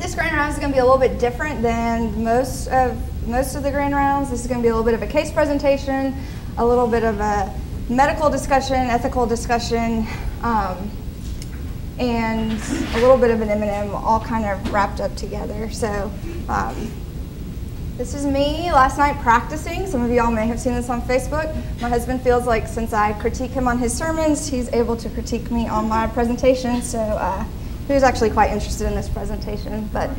This Grand Rounds is going to be a little bit different than most of the Grand Rounds. This is going to be a little bit of a case presentation, a little bit of a medical discussion, ethical discussion, and a little bit of an M&M, all kind of wrapped up together. So this is me last night practicing. Some of y'all may have seen this on Facebook. My husband feels like since I critique him on his sermons, he's able to critique me on my presentation. So he was actually quite interested in this presentation. But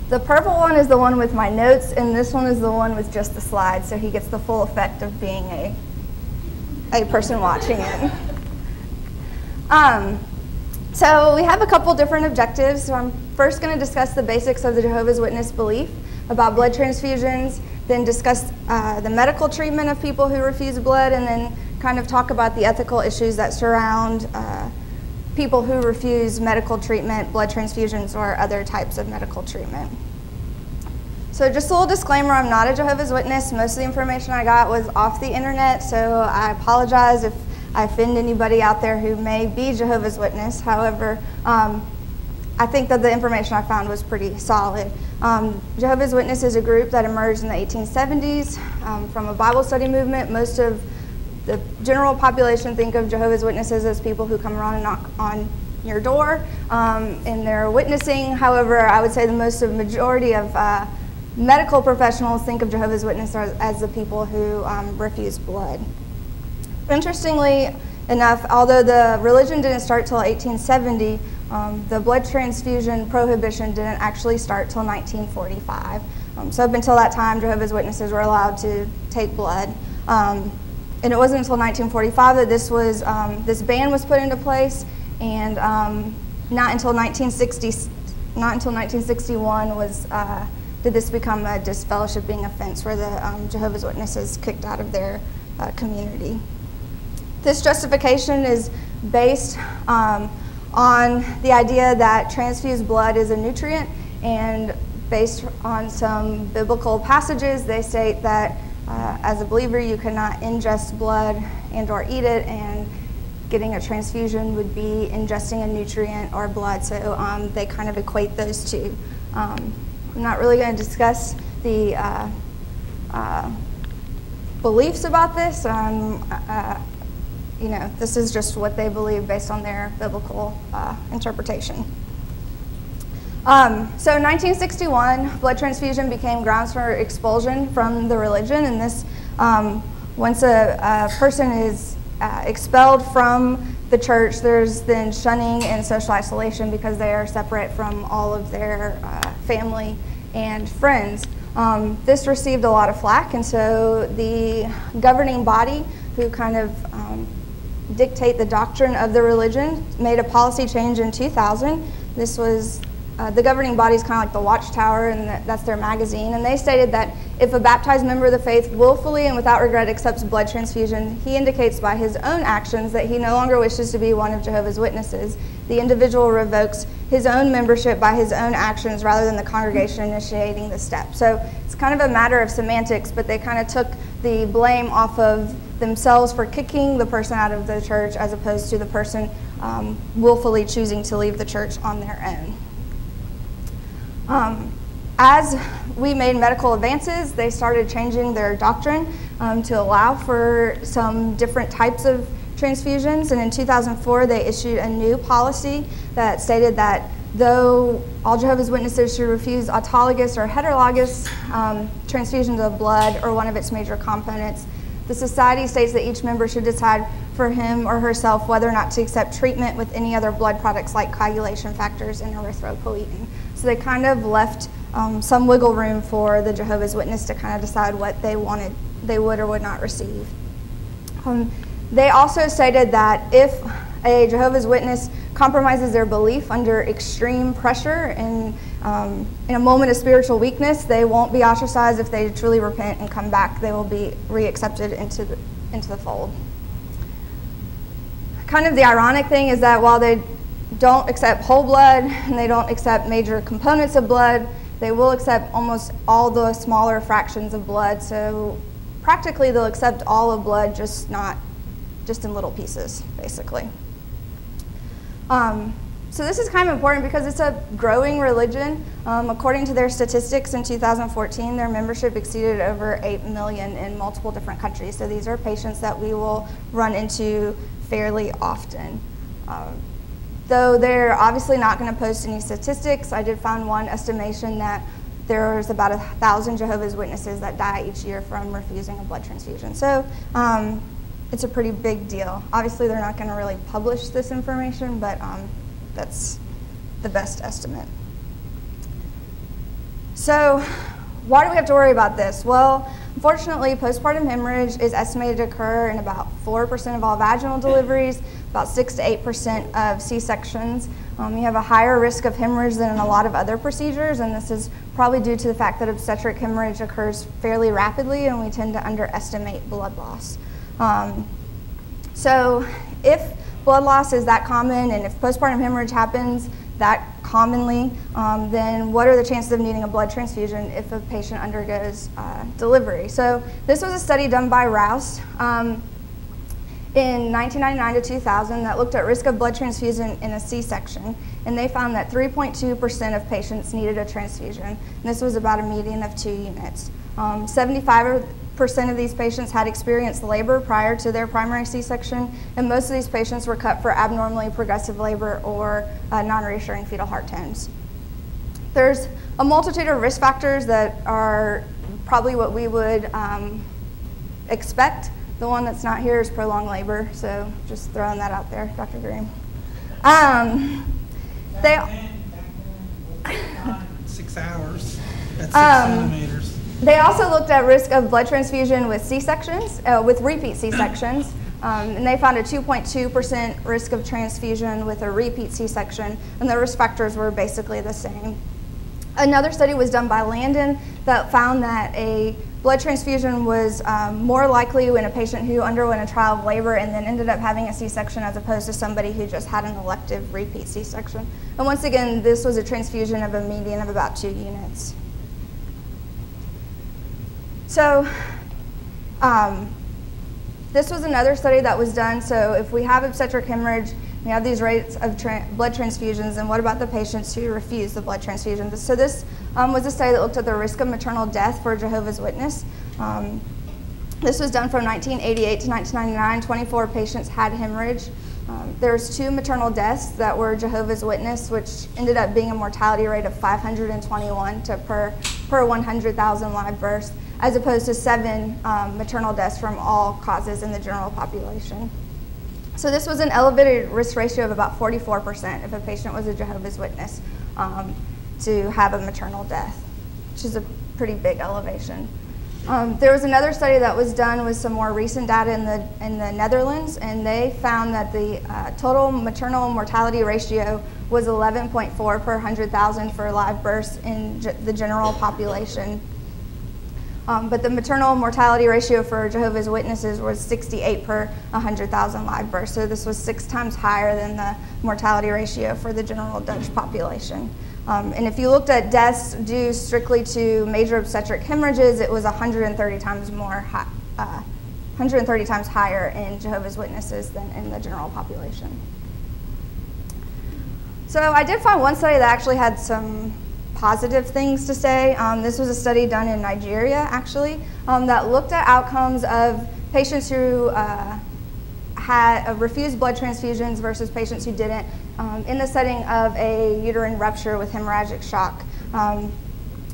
the purple one is the one with my notes, and this one is the one with just the slides, so he gets the full effect of being a person watching it. So we have a couple different objectives. So I'm first going to discuss the basics of the Jehovah's Witness belief about blood transfusions, then discuss the medical treatment of people who refuse blood, and then kind of talk about the ethical issues that surround people who refuse medical treatment, blood transfusions, or other types of medical treatment. So just a little disclaimer, I'm not a Jehovah's Witness. Most of the information I got was off the internet, so I apologize if I offend anybody out there who may be Jehovah's Witness. However, I think that the information I found was pretty solid. Jehovah's Witness is a group that emerged in the 1870s from a Bible study movement. Most of the general population think of Jehovah's Witnesses as people who come around and knock on your door and they're witnessing. However, I would say the majority of medical professionals think of Jehovah's Witnesses as the people who refuse blood. Interestingly enough, although the religion didn't start till 1870, the blood transfusion prohibition didn't actually start till 1945. So up until that time, Jehovah's Witnesses were allowed to take blood. And it wasn't until 1945 that this ban was put into place, and not until 1961 did this become a disfellowshipping offense where the Jehovah's Witnesses kicked out of their community. This justification is based on the idea that transfused blood is a nutrient, and based on some biblical passages, they state that as a believer you cannot ingest blood and or eat it, and getting a transfusion would be ingesting a nutrient or blood, so they kind of equate those two. I'm not really going to discuss the beliefs about this. This is just what they believe based on their biblical interpretation. So in 1961, blood transfusion became grounds for expulsion from the religion, and this, once a person is expelled from the church, there's then shunning and social isolation because they are separate from all of their family and friends. This received a lot of flack, and so the governing body, who kind of dictate the doctrine of the religion, made a policy change in 2000. This was the governing body is kind of like the Watchtower, and that's their magazine, and they stated that if a baptized member of the faith willfully and without regret accepts blood transfusion, he indicates by his own actions that he no longer wishes to be one of Jehovah's Witnesses. The individual revokes his own membership by his own actions rather than the congregation initiating the step. So it's kind of a matter of semantics, but they kind of took the blame off of themselves for kicking the person out of the church as opposed to the person willfully choosing to leave the church on their own. As we made medical advances, they started changing their doctrine to allow for some different types of transfusions, and in 2004 they issued a new policy that stated that though all Jehovah's Witnesses should refuse autologous or heterologous transfusions of blood or one of its major components, the society states that each member should decide for him or herself whether or not to accept treatment with any other blood products like coagulation factors and erythropoietin. So they kind of left some wiggle room for the Jehovah's Witness to kind of decide what they would or would not receive. They also stated that if a Jehovah's Witness compromises their belief under extreme pressure and in a moment of spiritual weakness, they won't be ostracized. If they truly repent and come back, they will be reaccepted into the fold. Kind of the ironic thing is that while they don't accept whole blood and they don't accept major components of blood, they will accept almost all the smaller fractions of blood. So practically they'll accept all of blood, just in little pieces, basically. So this is kind of important because it's a growing religion. According to their statistics in 2014, their membership exceeded over 8 million in multiple different countries. So these are patients that we will run into fairly often. Though they're obviously not going to post any statistics, I did find one estimation that there's about 1,000 Jehovah's Witnesses that die each year from refusing a blood transfusion. So it's a pretty big deal. Obviously, they're not going to really publish this information, but that's the best estimate. So why do we have to worry about this? Well, unfortunately, postpartum hemorrhage is estimated to occur in about 4% of all vaginal deliveries, about 6 to 8% of C-sections. You have a higher risk of hemorrhage than in a lot of other procedures, and this is probably due to the fact that obstetric hemorrhage occurs fairly rapidly, and we tend to underestimate blood loss. So if blood loss is that common, and if postpartum hemorrhage happens that commonly, then what are the chances of needing a blood transfusion if a patient undergoes delivery? So this was a study done by Rouse in 1999 to 2000 that looked at risk of blood transfusion in a C-section, and they found that 3.2% of patients needed a transfusion, and this was about a median of 2 units. 75% of these patients had experienced labor prior to their primary C-section, and most of these patients were cut for abnormally progressive labor or non-reassuring fetal heart tones. There's a multitude of risk factors that are probably what we would expect. The one that's not here is prolonged labor, so just throwing that out there, Dr. Green. 6 hours at 6 centimeters. They also looked at risk of blood transfusion with C-sections, with repeat C-sections, and they found a 2.2% risk of transfusion with a repeat C-section, and the risk factors were basically the same. Another study was done by Landon that found that a blood transfusion was more likely when a patient who underwent a trial of labor and then ended up having a C-section as opposed to somebody who just had an elective repeat C-section. And once again, this was a transfusion of a median of about 2 units. So this was another study that was done. So if we have obstetric hemorrhage, we have these rates of blood transfusions, and what about the patients who refuse the blood transfusion? So this was a study that looked at the risk of maternal death for Jehovah's Witness. This was done from 1988 to 1999. 24 patients had hemorrhage. There's 2 maternal deaths that were Jehovah's Witness, which ended up being a mortality rate of 521 per 100,000 live births, as opposed to 7 maternal deaths from all causes in the general population. So this was an elevated risk ratio of about 44% if a patient was a Jehovah's Witness to have a maternal death, which is a pretty big elevation. There was another study that was done with some more recent data in the Netherlands, and they found that the total maternal mortality ratio was 11.4 per 100,000 for live births in the general population. But the maternal mortality ratio for Jehovah's Witnesses was 68 per 100,000 live births. So this was 6 times higher than the mortality ratio for the general Dutch population. And if you looked at deaths due strictly to major obstetric hemorrhages, it was 130 times higher in Jehovah's Witnesses than in the general population. So I did find one study that actually had some positive things to say. This was a study done in Nigeria, actually, that looked at outcomes of patients who had refused blood transfusions versus patients who didn't in the setting of a uterine rupture with hemorrhagic shock.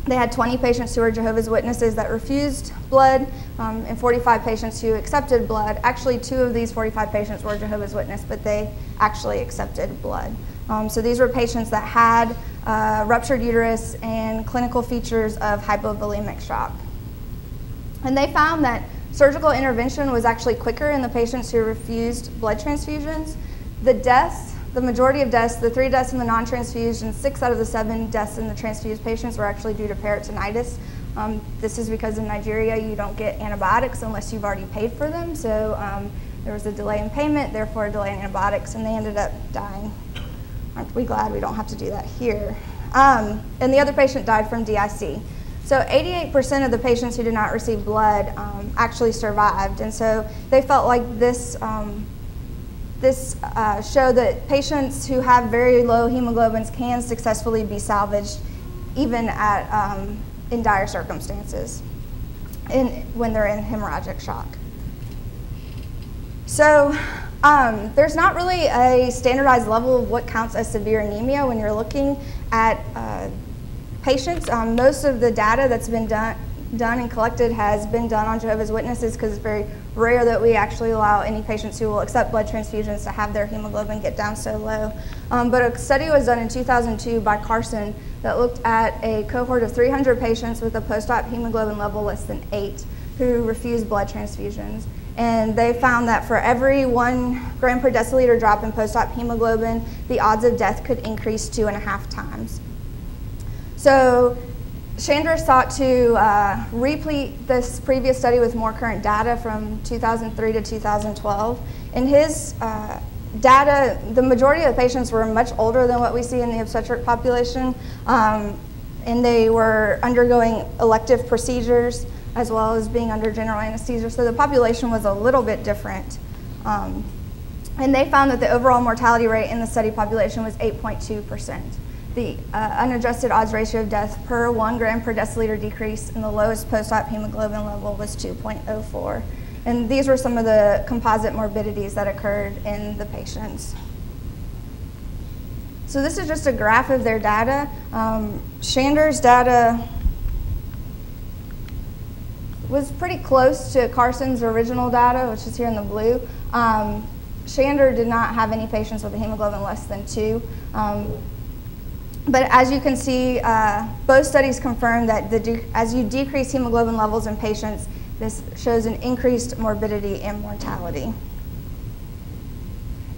They had 20 patients who were Jehovah's Witnesses that refused blood and 45 patients who accepted blood. Actually, 2 of these 45 patients were Jehovah's Witness, but they actually accepted blood. So these were patients that had ruptured uterus and clinical features of hypovolemic shock. And they found that surgical intervention was actually quicker in the patients who refused blood transfusions. The deaths, the majority of deaths, the 3 deaths in the non-transfused and 6 out of the 7 deaths in the transfused patients were actually due to peritonitis. This is because in Nigeria you don't get antibiotics unless you've already paid for them. So there was a delay in payment, therefore a delay in antibiotics, and they ended up dying. Aren't we glad we don't have to do that here? And the other patient died from DIC. So 88% of the patients who did not receive blood actually survived, and so they felt like this this showed that patients who have very low hemoglobins can successfully be salvaged even at, in dire circumstances when they're in hemorrhagic shock. So there's not really a standardized level of what counts as severe anemia when you're looking at patients. Most of the data that's been done and collected has been done on Jehovah's Witnesses because it's very rare that we actually allow any patients who will accept blood transfusions to have their hemoglobin get down so low. But a study was done in 2002 by Carson that looked at a cohort of 300 patients with a post-op hemoglobin level less than 8 who refused blood transfusions. And they found that for every 1 gram per deciliter drop in post-op hemoglobin, the odds of death could increase 2.5 times. So Chandra sought to repeat this previous study with more current data from 2003 to 2012. In his data, the majority of the patients were much older than what we see in the obstetric population, and they were undergoing elective procedures as well as being under general anesthesia, so the population was a little bit different. And they found that the overall mortality rate in the study population was 8.2%. The unadjusted odds ratio of death per 1 gram per deciliter decrease in the lowest post-op hemoglobin level was 2.04. And these were some of the composite morbidities that occurred in the patients. So this is just a graph of their data. Chandra's data was pretty close to Carson's original data, which is here in the blue. Chandra did not have any patients with a hemoglobin less than 2. But as you can see, both studies confirm that as you decrease hemoglobin levels in patients, this shows an increased morbidity and mortality.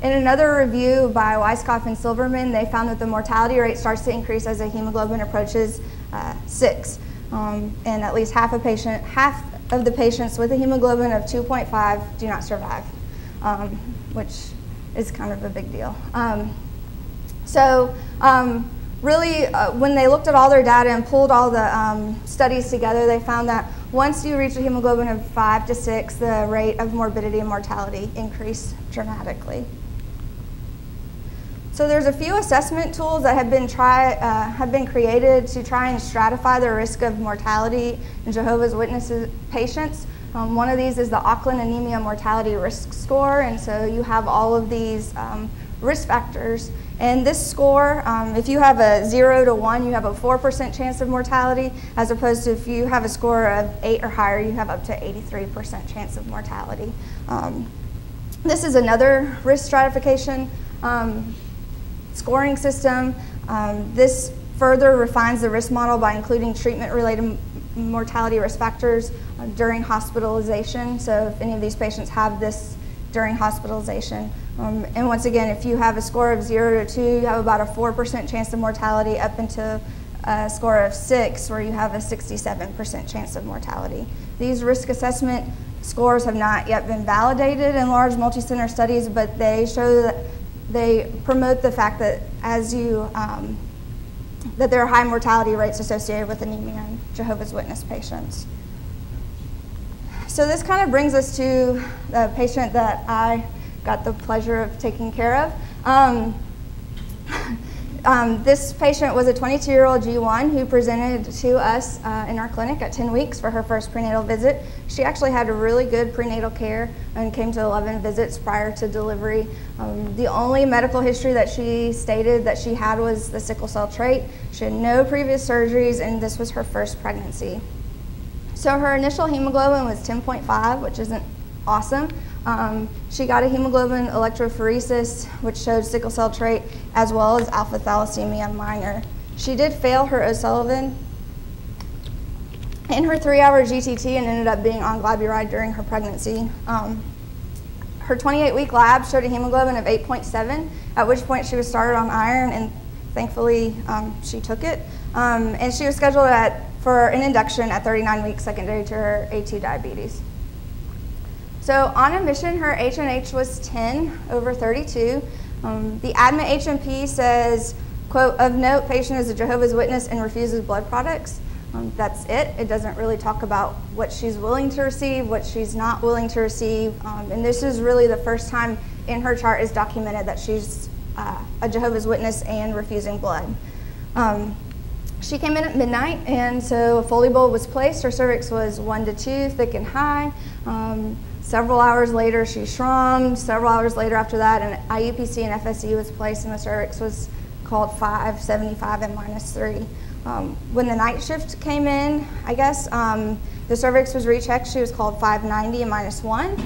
In another review by Weisskopf and Silverman, they found that the mortality rate starts to increase as the hemoglobin approaches 6. And at least half of the patients with a hemoglobin of 2.5 do not survive, which is kind of a big deal. Really, when they looked at all their data and pulled all the studies together, they found that once you reach a hemoglobin of 5 to 6, the rate of morbidity and mortality increased dramatically. So there's a few assessment tools that have been created to try and stratify the risk of mortality in Jehovah's Witnesses patients. One of these is the Auckland Anemia Mortality Risk Score, and so you have all of these risk factors. And this score, if you have a 0 to 1, you have a 4% chance of mortality, as opposed to if you have a score of 8 or higher, you have up to 83% chance of mortality. This is another risk stratification scoring system. This further refines the risk model by including treatment-related mortality risk factors during hospitalization. So if any of these patients have this during hospitalization. And once again, if you have a score of 0 to 2, you have about a 4% chance of mortality up into a score of 6, where you have a 67% chance of mortality. These risk assessment scores have not yet been validated in large multi-center studies, but they show that they promote the fact that that there are high mortality rates associated with anemia in Jehovah's Witness patients. So this kind of brings us to the patient that I got the pleasure of taking care of. This patient was a 22-year-old GYN who presented to us in our clinic at 10 weeks for her first prenatal visit. She actually had a really good prenatal care and came to 11 visits prior to delivery. The only medical history that she stated that she had was the sickle cell trait. She had no previous surgeries, and this was her first pregnancy. So her initial hemoglobin was 10.5, which isn't awesome. She got a hemoglobin electrophoresis, which showed sickle cell trait, as well as alpha thalassemia minor. She did fail her O'Sullivan in her 3-hour GTT and ended up being on glyburide during her pregnancy. Her 28-week lab showed a hemoglobin of 8.7, at which point she was started on iron, and thankfully she took it. And she was scheduled for an induction at 39 weeks secondary to her A2 diabetes. So on admission, her H&H was 10/32. The ADMIT H&P says, quote, "Of note, patient is a Jehovah's Witness and refuses blood products." That's it. It doesn't really talk about what she's willing to receive, what she's not willing to receive. And this is really the first time in her chart is documented that she's a Jehovah's Witness and refusing blood. She came in at midnight, and so a Foley bowl was placed. Her cervix was 1 to 2, thick and high. Several hours later, she shrummed. Several hours later after that, an IUPC and FSE was placed, and the cervix was called 575 and -3. When the night shift came in, I guess, the cervix was rechecked. She was called 590 and -1.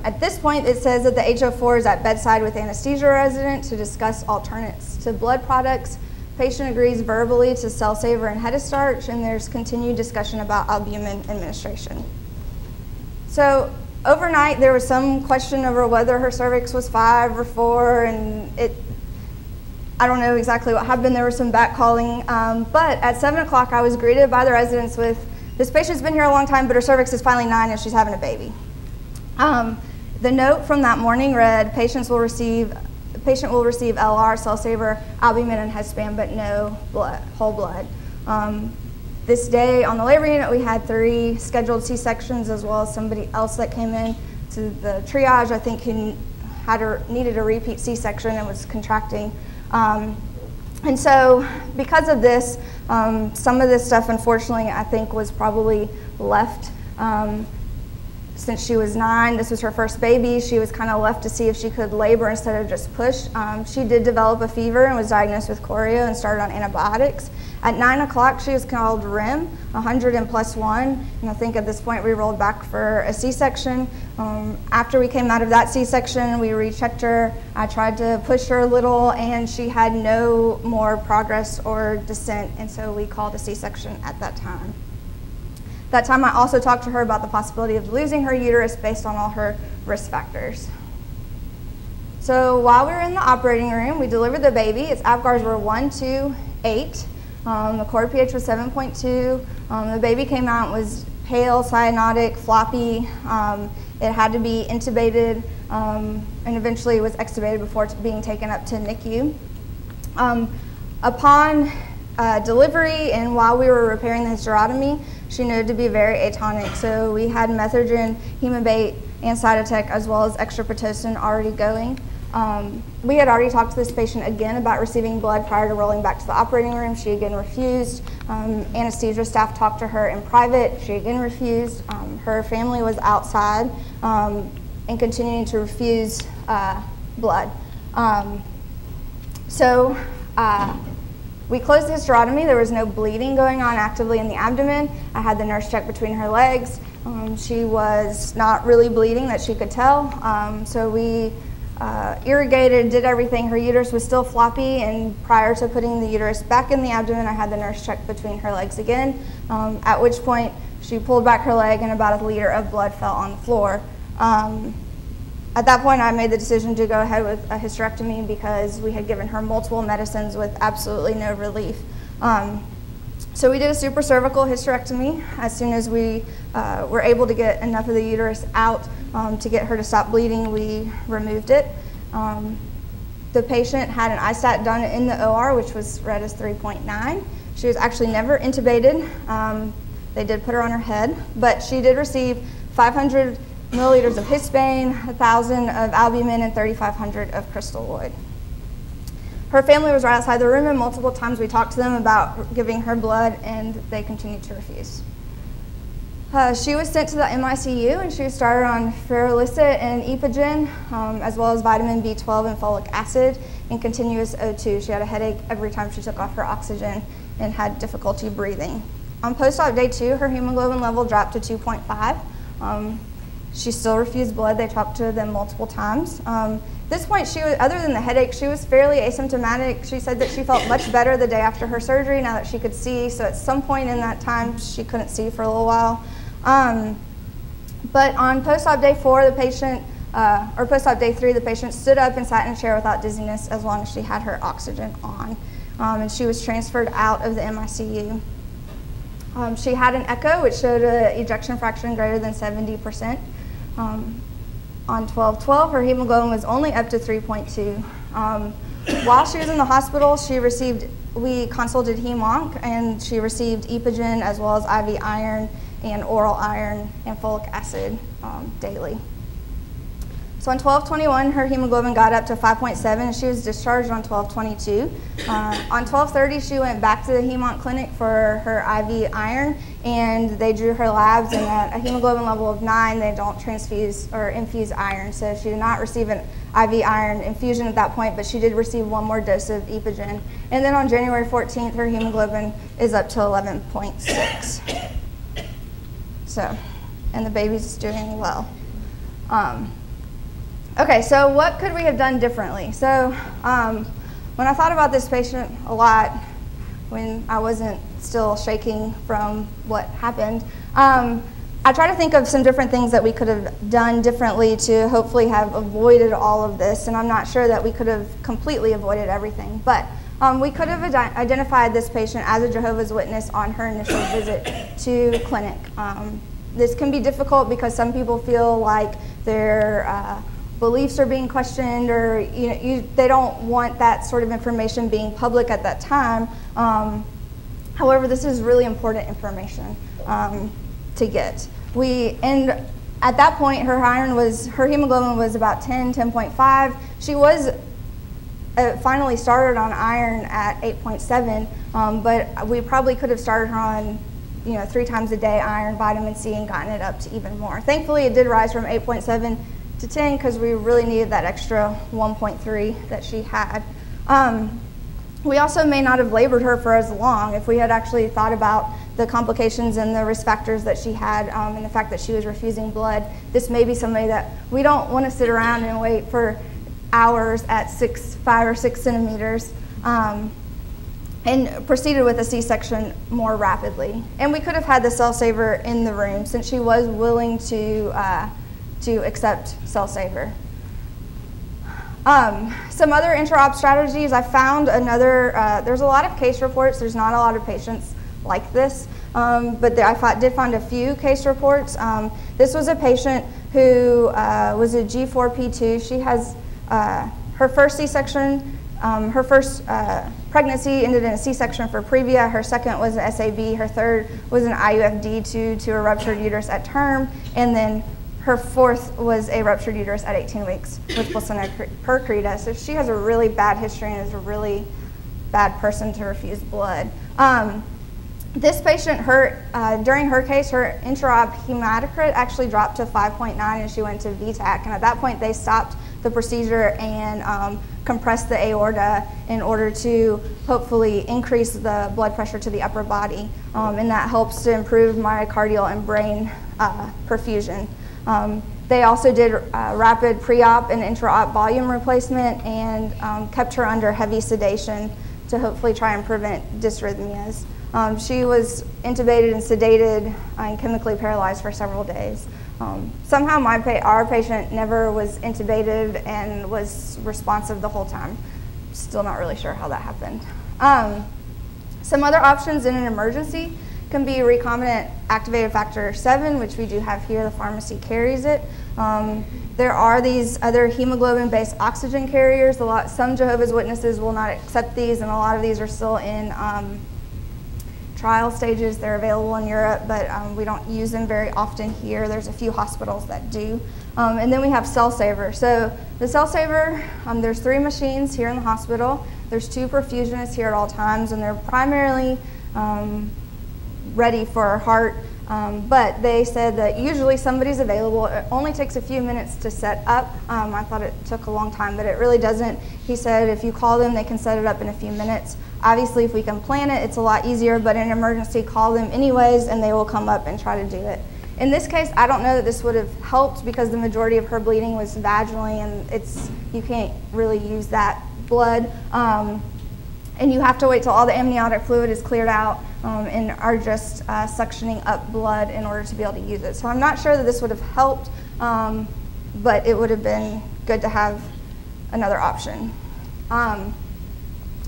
At this point, it says that the HO4 is at bedside with anesthesia resident to discuss alternates to blood products. Patient agrees verbally to cell saver and head-starch, and there's continued discussion about albumin administration. So overnight, there was some question over whether her cervix was 5 or 4, and I don't know exactly what happened. There was some back calling, but at 7 o'clock, I was greeted by the residents with, "This patient's been here a long time, but her cervix is finally 9 and she's having a baby." The note from that morning read, "The patient will receive LR, cell saver, albumin, and headspan, but no whole blood." This day on the labor unit, we had 3 scheduled C-sections, as well as somebody else that came in to the triage. I think he needed a repeat C-section and was contracting. And so because of this, some of this stuff, unfortunately, I think was probably left. Since she was 9, this was her first baby, she was kind of left to see if she could labor instead of just push. She did develop a fever and was diagnosed with choreo and started on antibiotics. At 9 o'clock, she was called RIM, 100 and +1, and I think at this point we rolled back for a C-section. After we came out of that C-section, we rechecked her. I tried to push her a little, and she had no more progress or descent, and so we called a C-section at that time. That time, I also talked to her about the possibility of losing her uterus based on all her risk factors. So while we were in the operating room, we delivered the baby. Its AVGARs were 1, 2, 8. The core pH was 7.2. The baby came out and was pale, cyanotic, floppy. It had to be intubated and eventually was extubated before being taken up to NICU. Upon delivery and while we were repairing the hysterotomy, she noted to be very atonic. So we had methadone, hemabate, and Cytotec, as well as extra Pitocin already going. We had already talked to this patient again about receiving blood prior to rolling back to the operating room. She again refused. Anesthesia staff talked to her in private. She again refused. Her family was outside and continuing to refuse blood. We closed the hysterotomy. There was no bleeding going on actively in the abdomen. I had the nurse check between her legs. She was not really bleeding that she could tell. So we irrigated, did everything. Her uterus was still floppy, and prior to putting the uterus back in the abdomen, I had the nurse check between her legs again, at which point she pulled back her leg and about 1 liter of blood fell on the floor. At that point, I made the decision to go ahead with a hysterectomy because we had given her multiple medicines with absolutely no relief. So we did a supracervical hysterectomy. As soon as we were able to get enough of the uterus out to get her to stop bleeding, we removed it. The patient had an ISTAT done in the OR, which was read as 3.9. She was actually never intubated. They did put her on her head, but she did receive 500 milliliters of Hispane, 1,000 of albumin, and 3,500 of crystalloid. Her family was right outside the room, and multiple times we talked to them about giving her blood, and they continued to refuse. She was sent to the MICU, and she was started on ferrolicet and epogen, as well as vitamin B12 and folic acid, and continuous O2. She had a headache every time she took off her oxygen and had difficulty breathing. On post-op day 2, her hemoglobin level dropped to 2.5. She still refused blood. They talked to them multiple times. At this point, she was, other than the headache, she was fairly asymptomatic. She said that she felt much better the day after her surgery now that she could see. So at some point in that time, she couldn't see for a little while. But on post-op day 4, the patient, or post-op day 3, the patient stood up and sat in a chair without dizziness as long as she had her oxygen on. And she was transferred out of the MICU. She had an echo, which showed an ejection fraction greater than 70%. On 12/12, her hemoglobin was only up to 3.2. While she was in the hospital, we consulted hem-onc, and she received epogen as well as IV iron and oral iron and folic acid daily. So on 12/21, her hemoglobin got up to 5.7, and she was discharged on 12/22. On 12/30, she went back to the Hemont clinic for her IV iron, and they drew her labs, and at a hemoglobin level of 9, they don't transfuse or infuse iron. So she did not receive an IV iron infusion at that point, but she did receive one more dose of Epogen. And then on January 14th, her hemoglobin is up to 11.6. So, and the baby's doing well. Okay, so what could we have done differently? So when I thought about this patient a lot, when I wasn't still shaking from what happened, I tried to think of some different things that we could have done differently to hopefully have avoided all of this, and I'm not sure that we could have completely avoided everything, but we could have identified this patient as a Jehovah's Witness on her initial visit to clinic. This can be difficult because some people feel like their beliefs are being questioned, or they don't want that sort of information being public at that time. However, this is really important information to get. And at that point, her hemoglobin was about 10.5. She was finally started on iron at 8.7, but we probably could have started her on 3 times a day iron, vitamin C, and gotten it up to even more. Thankfully, it did rise from 8.7 to 10 because we really needed that extra 1.3 that she had. We also may not have labored her for as long if we had actually thought about the complications and the risk factors that she had, and the fact that she was refusing blood. This may be somebody that we don't want to sit around and wait for hours at 5 or 6 centimeters, and proceeded with a C-section more rapidly. And we could have had the cell saver in the room since she was willing to accept cell saver. Some other intraop strategies, I found there's a lot of case reports, there's not a lot of patients like this, but I did find a few case reports. This was a patient who was a G4P2. She has her first C-section, her first pregnancy ended in a C-section for previa, her second was an SAB, her third was an IUFD to a ruptured uterus at term, and then her fourth was a ruptured uterus at 18 weeks with placenta percreta. So she has a really bad history and is a really bad person to refuse blood. This patient, during her case, her intraop hematocrit actually dropped to 5.9 and she went to VTAC. And at that point, they stopped the procedure and compressed the aorta in order to hopefully increase the blood pressure to the upper body. And that helps to improve myocardial and brain perfusion. They also did rapid pre-op and intra-op volume replacement and kept her under heavy sedation to hopefully try and prevent dysrhythmias. She was intubated and sedated and chemically paralyzed for several days. Somehow our patient never was intubated and was responsive the whole time. Still not really sure how that happened. Some other options in an emergency can be recombinant activated factor 7, which we do have here. The pharmacy carries it. There are these other hemoglobin-based oxygen carriers. Some Jehovah's Witnesses will not accept these, and a lot of these are still in trial stages. They're available in Europe, but we don't use them very often here. There's a few hospitals that do. And then we have cell saver. So the cell saver, there's 3 machines here in the hospital. There's 2 perfusionists here at all times, and they're primarily ready for heart, but they said that usually somebody's available. It only takes a few minutes to set up. I thought it took a long time, but it really doesn't. He said if you call them, they can set it up in a few minutes. Obviously, if we can plan it, it's a lot easier, but in an emergency, call them anyways, and they will come up and try to do it. In this case, I don't know that this would have helped because the majority of her bleeding was vaginally, and you can't really use that blood. And you have to wait till all the amniotic fluid is cleared out and are just suctioning up blood in order to be able to use it. So I'm not sure that this would have helped, but it would have been good to have another option.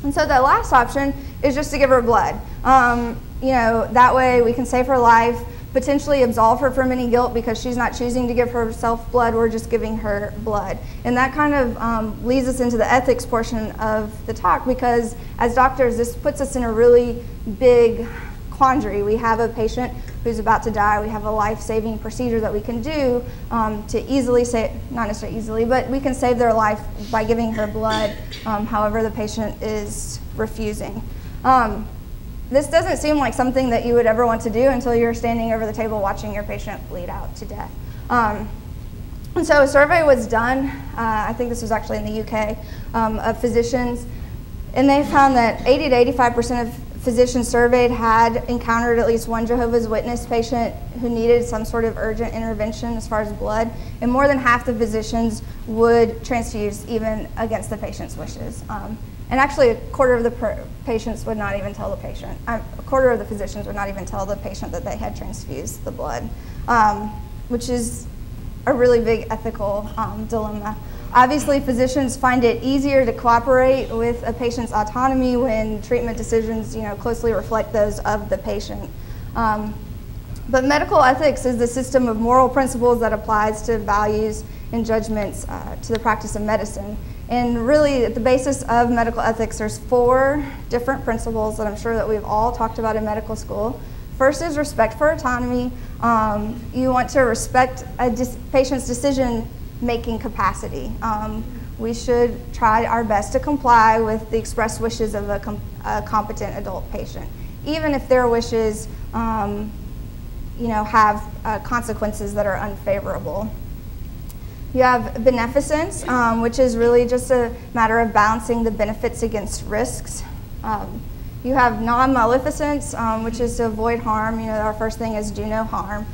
And so the last option is just to give her blood. That way we can save her life, potentially absolve her from any guilt because she's not choosing to give herself blood, we're just giving her blood. And that kind of leads us into the ethics portion of the talk, because as doctors, this puts us in a really big quandary. We have a patient who's about to die, we have a life-saving procedure that we can do to easily save, not necessarily easily, but we can save their life by giving her blood, however the patient is refusing. This doesn't seem like something that you would ever want to do until you're standing over the table watching your patient bleed out to death. And so a survey was done, I think this was actually in the UK, of physicians, and they found that 80 to 85% of physicians surveyed had encountered at least one Jehovah's Witness patient who needed some sort of urgent intervention as far as blood, and more than half the physicians would transfuse even against the patient's wishes. And actually a quarter of the patients would not even tell the patient, a quarter of the physicians would not even tell the patient that they had transfused the blood, which is a really big ethical dilemma. Obviously, physicians find it easier to cooperate with a patient's autonomy when treatment decisions, closely reflect those of the patient. But medical ethics is the system of moral principles that applies to values and judgments to the practice of medicine. And really, at the basis of medical ethics, there's 4 different principles that I'm sure that we've all talked about in medical school. First is respect for autonomy. You want to respect a patient's decision-making capacity. We should try our best to comply with the expressed wishes of a competent adult patient, even if their wishes have consequences that are unfavorable. You have beneficence, which is really just a matter of balancing the benefits against risks. You have non-maleficence, which is to avoid harm. Our first thing is do no harm.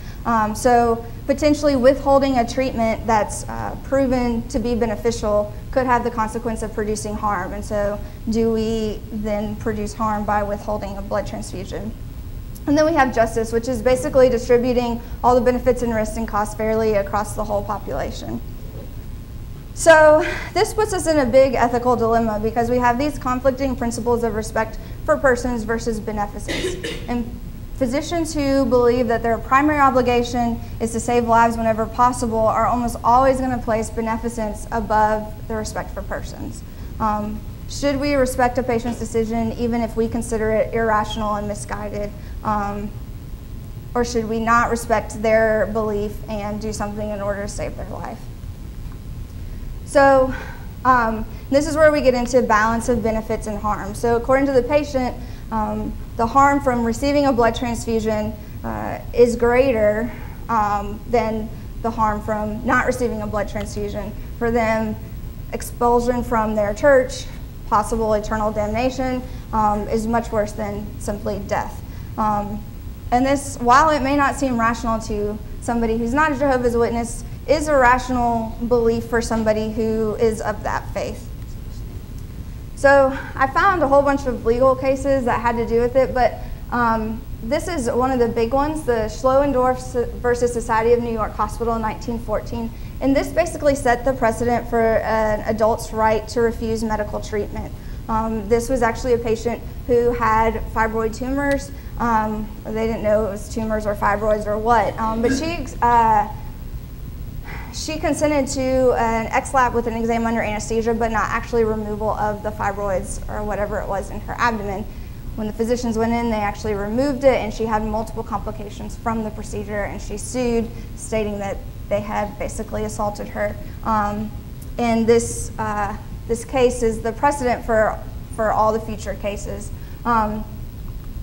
So potentially withholding a treatment that's proven to be beneficial could have the consequence of producing harm. And so do we then produce harm by withholding a blood transfusion? And then we have justice, which is basically distributing all the benefits and risks and costs fairly across the whole population. So this puts us in a big ethical dilemma because we have these conflicting principles of respect for persons versus beneficence. And physicians who believe that their primary obligation is to save lives whenever possible are almost always going to place beneficence above the respect for persons. Should we respect a patient's decision even if we consider it irrational and misguided? Or should we not respect their belief and do something in order to save their life? So this is where we get into balance of benefits and harm. So according to the patient, the harm from receiving a blood transfusion is greater than the harm from not receiving a blood transfusion. For them, expulsion from their church, possible eternal damnation, is much worse than simply death. And this, while it may not seem rational to somebody who's not a Jehovah's Witness, is a rational belief for somebody who is of that faith. So I found a whole bunch of legal cases that had to do with it, but this is one of the big ones, the Schlowendorf versus Society of New York Hospital in 1914. And this basically set the precedent for an adult's right to refuse medical treatment. This was actually a patient who had fibroid tumors. They didn't know it was tumors or fibroids or what, but she consented to an XLAP with an exam under anesthesia, but not actually removal of the fibroids or whatever it was in her abdomen. When the physicians went in, they actually removed it, and she had multiple complications from the procedure, and she sued, stating that they had basically assaulted her. And this case is the precedent for all the future cases.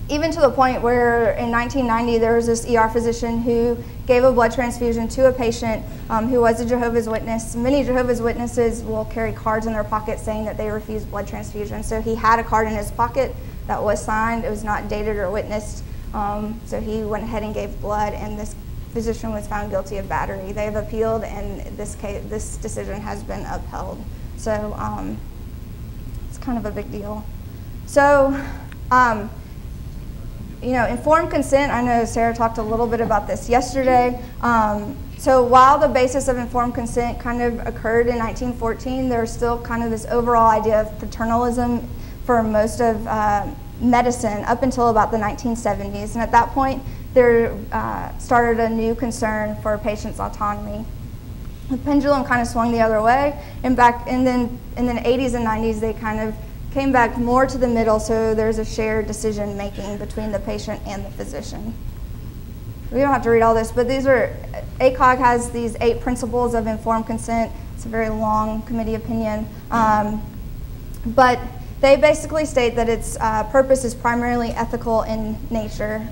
Even to the point where in 1990 there was this ER physician who gave a blood transfusion to a patient who was a Jehovah's Witness. Many Jehovah's Witnesses will carry cards in their pocket saying that they refuse blood transfusion. So he had a card in his pocket that was signed. It was not dated or witnessed. So he went ahead and gave blood, and this physician was found guilty of battery. They have appealed, and this decision has been upheld. So it's kind of a big deal. So informed consent, I know Sarah talked a little bit about this yesterday. So while the basis of informed consent kind of occurred in 1914, there's still kind of this overall idea of paternalism for most of medicine up until about the 1970s. And at that point, there started a new concern for patients' autonomy. The pendulum kind of swung the other way, and then in the 80s and 90s, they kind of came back more to the middle, so there's a shared decision making between the patient and the physician. we don't have to read all this, but these are, ACOG has these 8 principles of informed consent. It's a very long committee opinion. But they basically state that its purpose is primarily ethical in nature,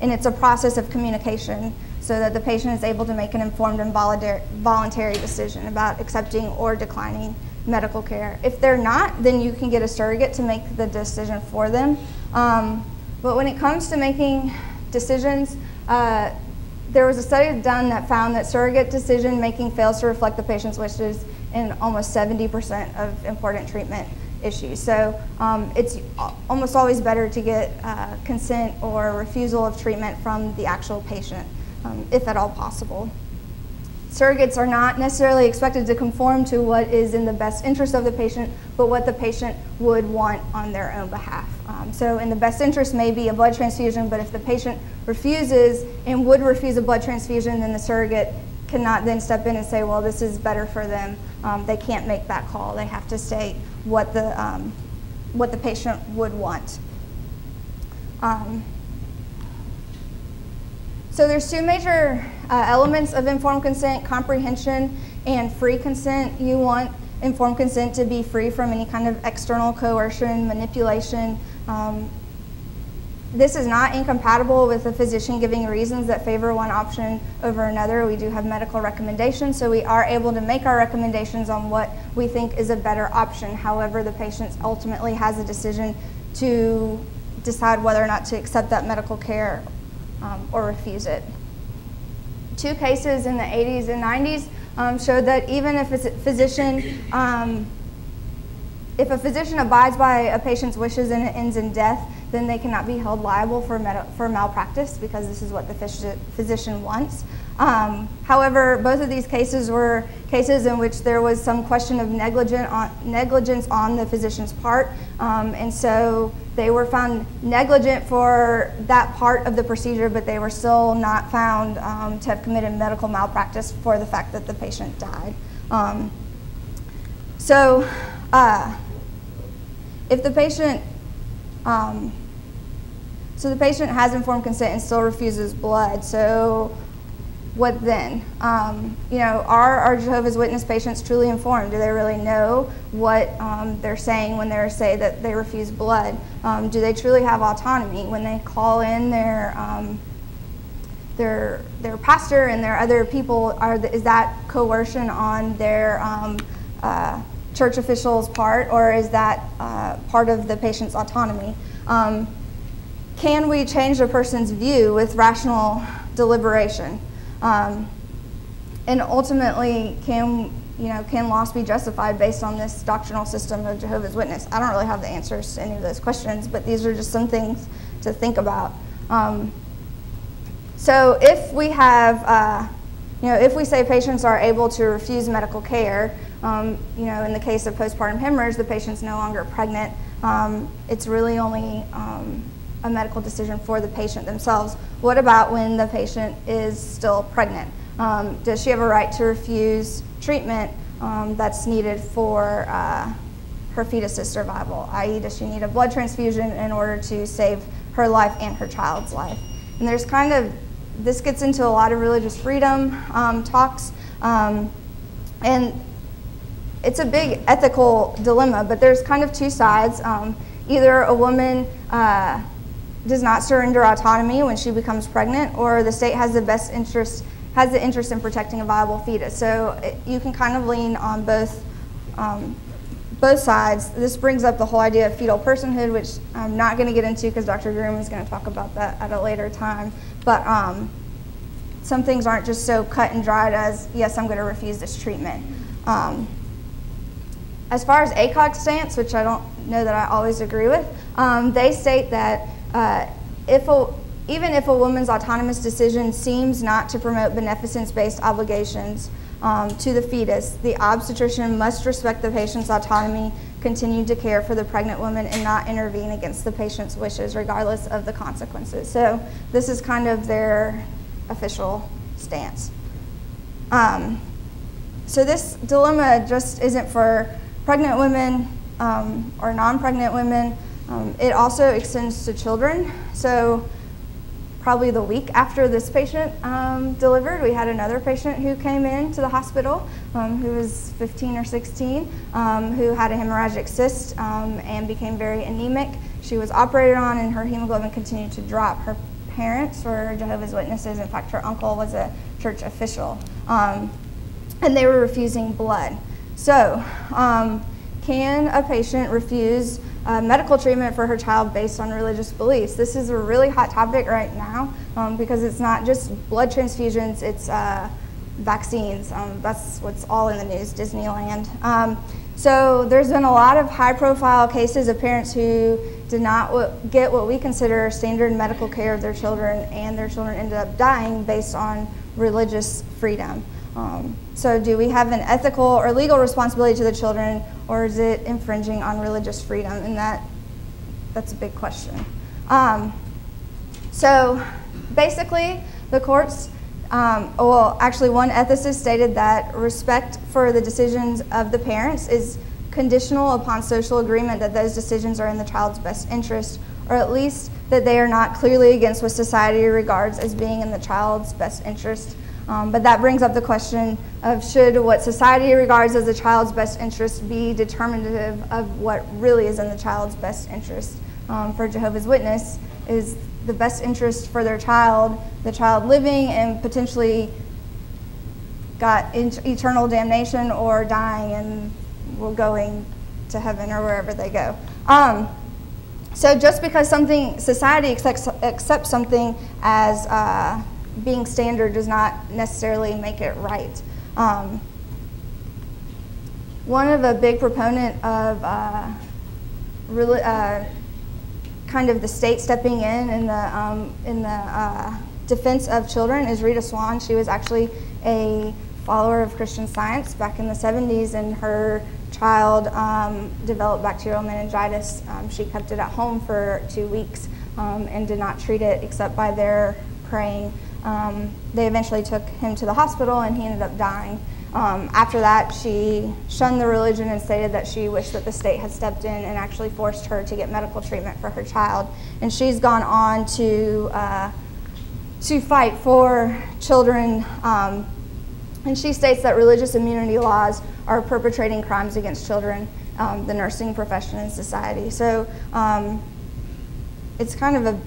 and it's a process of communication so that the patient is able to make an informed and voluntary decision about accepting or declining medical care. If they're not, then you can get a surrogate to make the decision for them. But when it comes to making decisions, there was a study done that found that surrogate decision making fails to reflect the patient's wishes in almost 70% of important treatment issues. So it's almost always better to get consent or refusal of treatment from the actual patient, if at all possible. Surrogates are not necessarily expected to conform to what is in the best interest of the patient, but what the patient would want on their own behalf. So in the best interest may be a blood transfusion, but if the patient refuses and would refuse a blood transfusion, then the surrogate cannot then step in and say, well, this is better for them. They can't make that call. They have to state what the patient would want. So there's 2 major elements of informed consent: comprehension and free consent. You want informed consent to be free from any kind of external coercion, manipulation. This is not incompatible with a physician giving reasons that favor one option over another. We do have medical recommendations, so we are able to make our recommendations on what we think is a better option. However, the patient ultimately has a decision to decide whether or not to accept that medical care or refuse it. 2 cases in the 80s and 90s showed that even if a physician abides by a patient's wishes and it ends in death, then they cannot be held liable for malpractice, because this is what the physician wants. However, both of these cases were cases in which there was some question of negligence on the physician's part, and so they were found negligent for that part of the procedure, but they were still not found to have committed medical malpractice for the fact that the patient died. If the patient so the patient has informed consent and still refuses blood, so what then? Are our Jehovah's Witness patients truly informed? Do they really know what they're saying when they say that they refuse blood? Do they truly have autonomy when they call in their pastor and their other people? Is that coercion on their church officials' part, or is that part of the patient's autonomy? Can we change a person's view with rational deliberation? And ultimately, can loss be justified based on this doctrinal system of Jehovah's Witness? I don't really have the answers to any of those questions, but these are just some things to think about. So if we have, if we say patients are able to refuse medical care, in the case of postpartum hemorrhage, the patient's no longer pregnant. It's really only a medical decision for the patient themselves. What about when the patient is still pregnant? Does she have a right to refuse treatment that's needed for her fetus's survival? I.e., does she need a blood transfusion in order to save her life and her child's life? And there's this gets into a lot of religious freedom talks, and it's a big ethical dilemma, but there's kind of 2 sides. Either a woman does not surrender autonomy when she becomes pregnant, or the state has the interest in protecting a viable fetus. So you can kind of lean on both sides. This brings up the whole idea of fetal personhood, which I'm not going to get into because Dr. Groom is going to talk about that at a later time. But some things aren't just so cut and dried as, yes, I'm going to refuse this treatment. As far as ACOG's stance, which I don't know that I always agree with, they state that even if a woman's autonomous decision seems not to promote beneficence-based obligations to the fetus, the obstetrician must respect the patient's autonomy, continue to care for the pregnant woman, and not intervene against the patient's wishes, regardless of the consequences. So this is kind of their official stance. So this dilemma just isn't for pregnant women or non-pregnant women. It also extends to children. So probably the week after this patient delivered, we had another patient who came in to the hospital who was 15 or 16 who had a hemorrhagic cyst and became very anemic. She was operated on and her hemoglobin continued to drop. Her parents were Jehovah's Witnesses. In fact, her uncle was a church official. And they were refusing blood. So, can a patient refuse medical treatment for her child based on religious beliefs? This is a really hot topic right now because it's not just blood transfusions, it's vaccines. That's what's all in the news, Disneyland. So there's been a lot of high-profile cases of parents who did not get what we consider standard medical care of their children, and their children ended up dying based on religious freedom. So do we have an ethical or legal responsibility to the children, or is it infringing on religious freedom? And that's a big question. So basically, the courts, well, actually one ethicist stated that respect for the decisions of the parents is conditional upon social agreement that those decisions are in the child's best interest, or at least that they are not clearly against what society regards as being in the child's best interest. But that brings up the question of should what society regards as the child's best interest be determinative of what really is in the child's best interest. For Jehovah's Witness, is the best interest for their child, the child living and potentially got eternal damnation, or dying and going to heaven or wherever they go. So just because society accepts something as being standard does not necessarily make it right. One of a big proponent of kind of the state stepping in the defense of children is Rita Swan. She was actually a follower of Christian Science back in the 70s, and her child developed bacterial meningitis. She kept it at home for 2 weeks and did not treat it except by their praying. They eventually took him to the hospital and he ended up dying. After that, she shunned the religion and stated that she wished that the state had stepped in and actually forced her to get medical treatment for her child. And she's gone on to fight for children, and she states that religious immunity laws are perpetrating crimes against children, the nursing profession, and society. So it's kind of a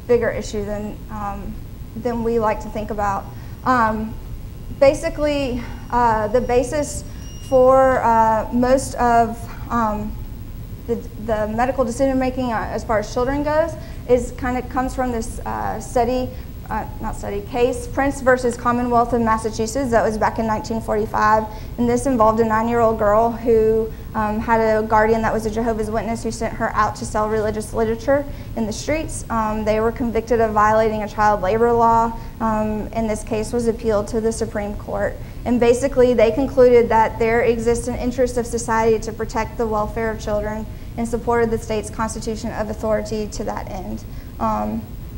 bigger issue than we like to think about. Basically, the basis for most of the medical decision making as far as children goes comes from this case, Prince versus Commonwealth of Massachusetts, that was back in 1945, and this involved a 9-year-old girl who had a guardian that was a Jehovah's Witness who sent her out to sell religious literature in the streets. They were convicted of violating a child labor law, and this case was appealed to the Supreme Court. And basically, they concluded that there exists an interest of society to protect the welfare of children and supported the state's constitution of authority to that end.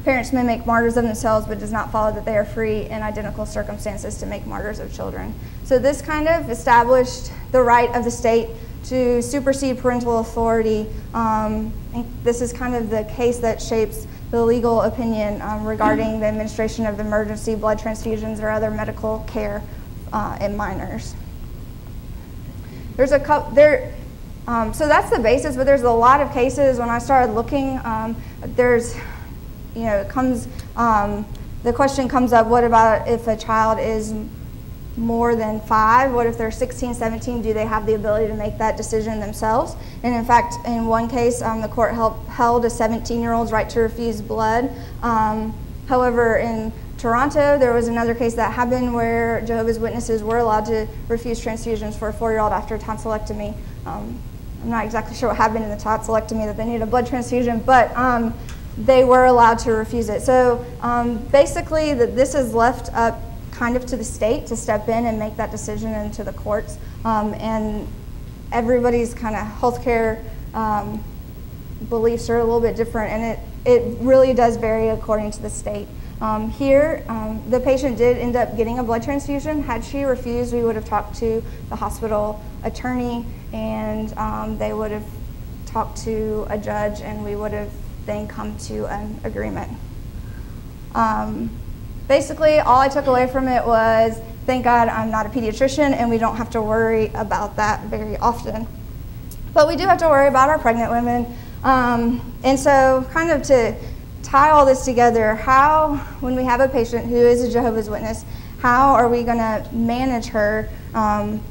Parents may make martyrs of themselves, but does not follow that they are free in identical circumstances to make martyrs of children. So this kind of established the right of the state to supersede parental authority. And this is kind of the case that shapes the legal opinion regarding the administration of emergency blood transfusions or other medical care in minors. There's a couple there. So that's the basis, but there's a lot of cases. When I started looking, the question comes up, what about if a child is more than 5? What if they're 16, 17? Do they have the ability to make that decision themselves? And in fact, in one case, the court held a 17-year-old's right to refuse blood. However, in Toronto, there was another case that happened where Jehovah's Witnesses were allowed to refuse transfusions for a 4-year-old after a tonsillectomy. I'm not exactly sure what happened in the tonsillectomy that they needed a blood transfusion, but they were allowed to refuse it. So basically, this is left up kind of to the state to step in and make that decision, and to the courts. And everybody's kind of healthcare beliefs are a little bit different, and it really does vary according to the state. Here, the patient did end up getting a blood transfusion. Had she refused, we would have talked to the hospital attorney, and they would have talked to a judge, and we would have then come to an agreement. Basically, all I took away from it was, thank God I'm not a pediatrician and we don't have to worry about that very often. But we do have to worry about our pregnant women. And so kind of to tie all this together, how, when we have a patient who is a Jehovah's Witness, how are we going to manage her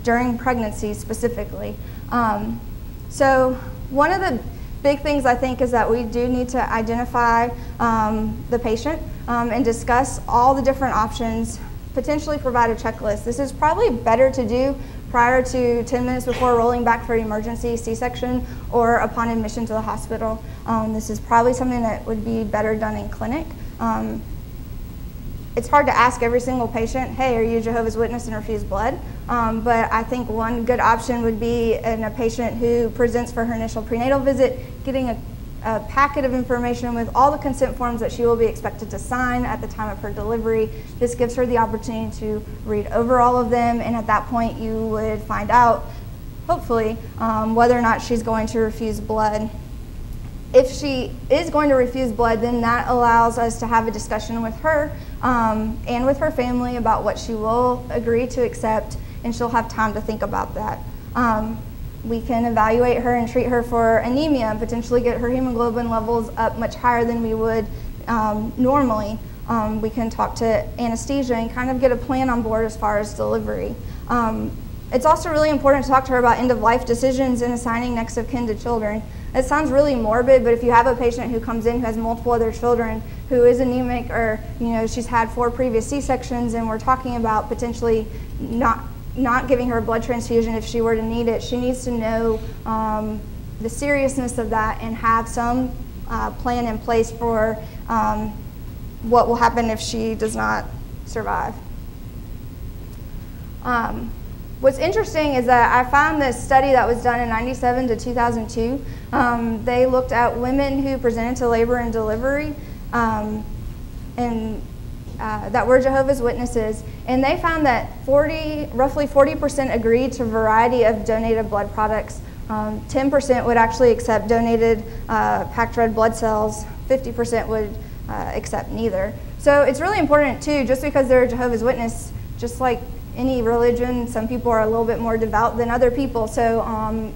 during pregnancy specifically? So one of the big things I think is that we do need to identify the patient and discuss all the different options, potentially provide a checklist. This is probably better to do prior to 10 minutes before rolling back for emergency C-section or upon admission to the hospital. This is probably something that would be better done in clinic. It's hard to ask every single patient, hey, are you a Jehovah's Witness and refuse blood? But I think one good option would be in a patient who presents for her initial prenatal visit, getting a packet of information with all the consent forms that she will be expected to sign at the time of her delivery. This gives her the opportunity to read over all of them, and at that point you would find out, hopefully, whether or not she's going to refuse blood. If she is going to refuse blood, then that allows us to have a discussion with her and with her family about what she will agree to accept, and she'll have time to think about that. We can evaluate her and treat her for anemia and potentially get her hemoglobin levels up much higher than we would normally. We can talk to anesthesia and kind of get a plan on board as far as delivery. It's also really important to talk to her about end-of-life decisions and assigning next of kin to children. It sounds really morbid, but if you have a patient who comes in who has multiple other children, who is anemic, or she's had 4 previous C-sections, and we're talking about potentially not giving her a blood transfusion if she were to need it, she needs to know the seriousness of that and have some plan in place for what will happen if she does not survive. What's interesting is that I found this study that was done in '97 to 2002. They looked at women who presented to labor and delivery that were Jehovah's Witnesses, and they found that roughly 40% agreed to a variety of donated blood products. 10% would actually accept donated packed red blood cells. 50% would accept neither. So it's really important too, just because they're a Jehovah's Witness, just like any religion, some people are a little bit more devout than other people. So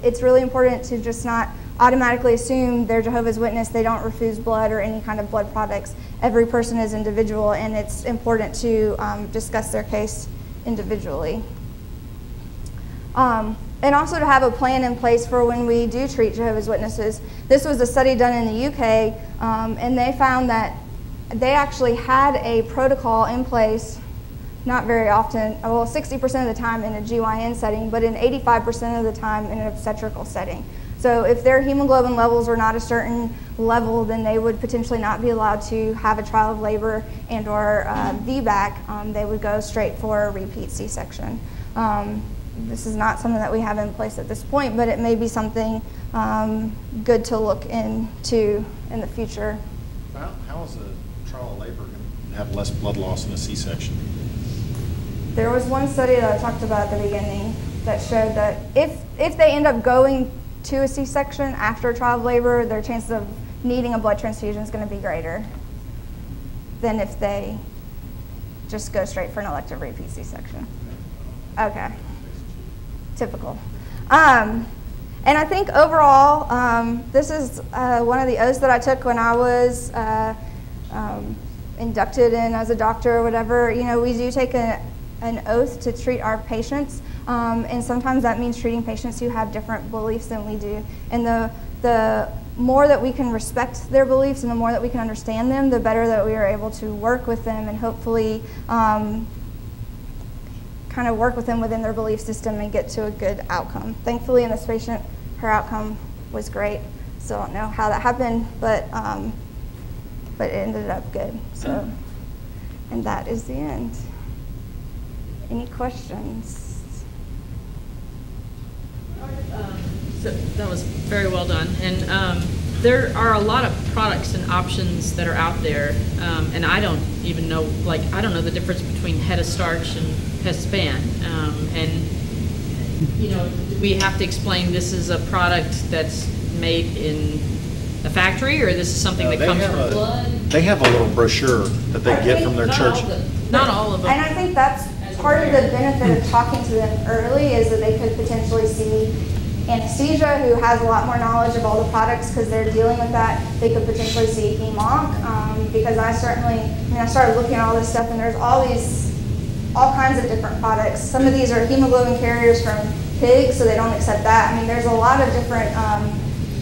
it's really important to just not automatically assume they're Jehovah's Witness, they don't refuse blood or any kind of blood products. Every person is individual, and it's important to discuss their case individually. And also to have a plan in place for when we do treat Jehovah's Witnesses. This was a study done in the UK, and they found that they actually had a protocol in place, not very often, well, 60% of the time in a GYN setting, but in 85% of the time in an obstetrical setting. So if their hemoglobin levels were not a certain level, then they would potentially not be allowed to have a trial of labor and or VBAC. They would go straight for a repeat C-section. This is not something that we have in place at this point, but it may be something good to look into in the future. How is a trial of labor going to have less blood loss in a C-section? There was one study that I talked about at the beginning that showed that if they end up going to a C-section after a trial of labor, their chances of needing a blood transfusion is going to be greater than if they just go straight for an elective repeat C-section. Okay, typical. And I think overall, this is one of the oaths that I took when I was inducted in as a doctor or whatever. We do take an oath to treat our patients, and sometimes that means treating patients who have different beliefs than we do. And the more that we can respect their beliefs and the more that we can understand them, the better that we are able to work with them and hopefully kind of work with them within their belief system and get to a good outcome. Thankfully in this patient, her outcome was great. Still don't know how that happened, but it ended up good. So, and that is the end. Any questions? So that was very well done. And there are a lot of products and options that are out there, and I don't even know, I don't know the difference between head of starch and Hespan. And we have to explain this is a product that's made in a factory, or this is something that They comes have from blood? They have a little brochure that they get from their church. Not all of them. And I think that's part of the benefit of talking to them early, is that they could potentially see anesthesia, who has a lot more knowledge of all the products because they're dealing with that. They could potentially see hem-onc, because I started looking at all this stuff, and there's all kinds of different products. Some of these are hemoglobin carriers from pigs, so they don't accept that. I mean, there's a lot of different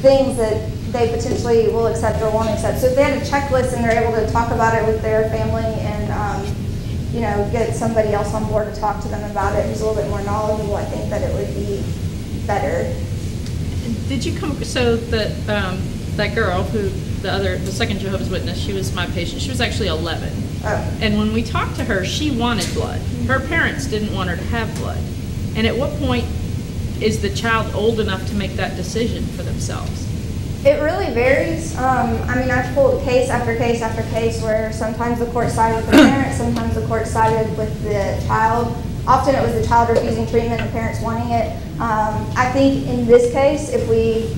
things that they potentially will accept or won't accept. So if they had a checklist and they're able to talk about it with their family and get somebody else on board to talk to them about it who's a little bit more knowledgeable, I think that it would be better. Did you come, so that girl who, the second Jehovah's Witness, she was my patient, she was actually 11. Oh. And when we talked to her, she wanted blood. Her parents didn't want her to have blood. And at what point is the child old enough to make that decision for themselves? It really varies. I mean, I've pulled case after case after case where sometimes the court sided with the parents, sometimes the court sided with the child. Often it was the child refusing treatment and the parents wanting it. I think in this case, if we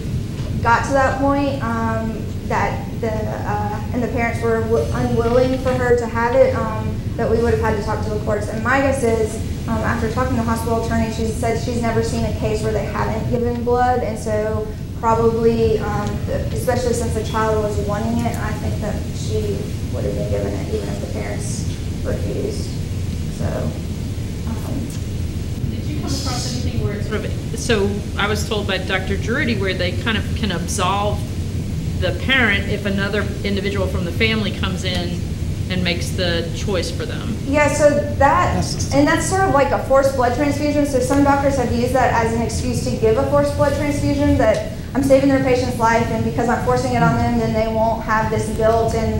got to that point, and the parents were unwilling for her to have it, that we would have had to talk to the courts. And my guess is, after talking to the hospital attorney, she said she's never seen a case where they haven't given blood, and so probably, especially since the child was wanting it, I think that she would have been given it even if the parents refused. So. Did you come across anything where it's sort of, so I was told by Dr. Drury where they kind of can absolve the parent if another individual from the family comes in and makes the choice for them. Yeah, so that's sort of like a forced blood transfusion. So some doctors have used that as an excuse to give a forced blood transfusion, that I'm saving their patient's life, and because I'm forcing it on them, then they won't have this built, and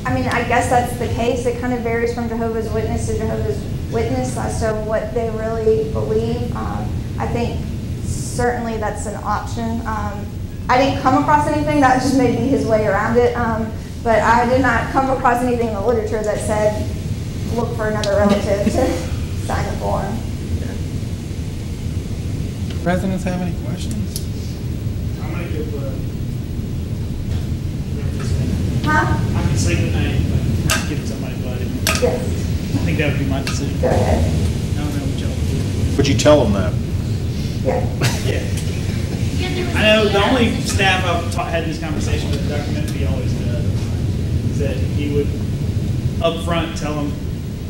I mean, I guess that's the case. It kind of varies from Jehovah's Witness to Jehovah's Witness as to what they really believe. I think certainly that's an option. I didn't come across anything, that just may be his way around it, but I did not come across anything in the literature that said, look for another relative to sign the form. Residents have any questions? I'm going to give Huh? I can say good night, but give somebody blood. Yes. I think that would be my decision. Go ahead. I don't know what y'all would do. Would you tell them that? Yeah. Yeah. I know the only staff I've had this conversation with, Dr. Menifee always does, is that he would up front tell them,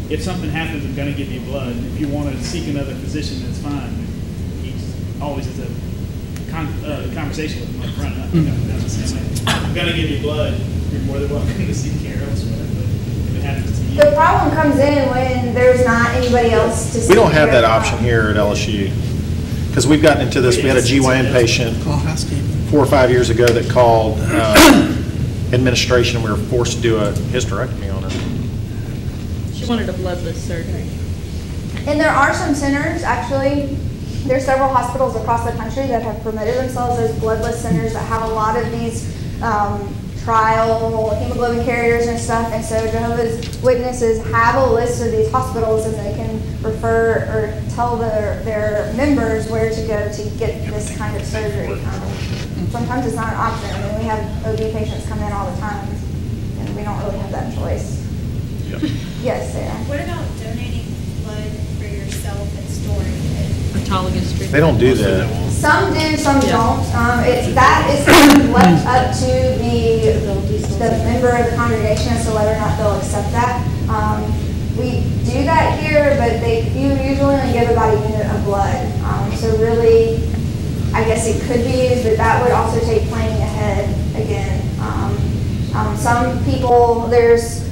if something happens, I'm going to give you blood. If you want to seek another physician, that's fine. He always has a conversation with them up front. I think I'm the same way. I'm going to give you blood. You're more than welcome to seek care elsewhere. But if it happens to you, The problem comes in when there's not anybody else to see. We don't have that option here at LSU. Because we've gotten into this, we had a GYN patient Call housekeeping. 4 or 5 years ago that called administration, and we were forced to do a hysterectomy on her. She wanted a bloodless surgery. And there are some centers, actually, there's several hospitals across the country that have permitted themselves as bloodless centers that have a lot of these trial hemoglobin carriers and stuff, and so Jehovah's Witnesses have a list of these hospitals, and they can refer or tell their members where to go to get this kind of surgery. Sometimes it's not an option. I mean, we have OB patients come in all the time, and we don't really have that choice. Yep. Yes, Sarah. What about donating blood for yourself and storing it? Autologous treatment. They don't do that. Some do, some Yeah. don't. That is kind of left up to the member of the congregation as to whether or not they'll accept that. We do that here, but you usually only give about a unit of blood. So really, I guess it could be used, but that would also take planning ahead again. Some people, there's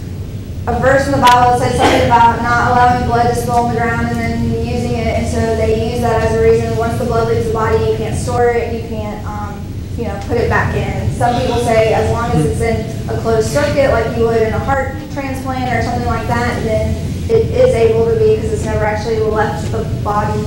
a verse in the Bible that says something about not allowing blood to spill on the ground and then using it, and so they use that as a reason. Once the blood leaves the body, you can't store it, you can't put it back in. Some people say as long as it's in a closed circuit, like you would in a heart transplant or something like that, then it is able to be, because it's never actually left the body.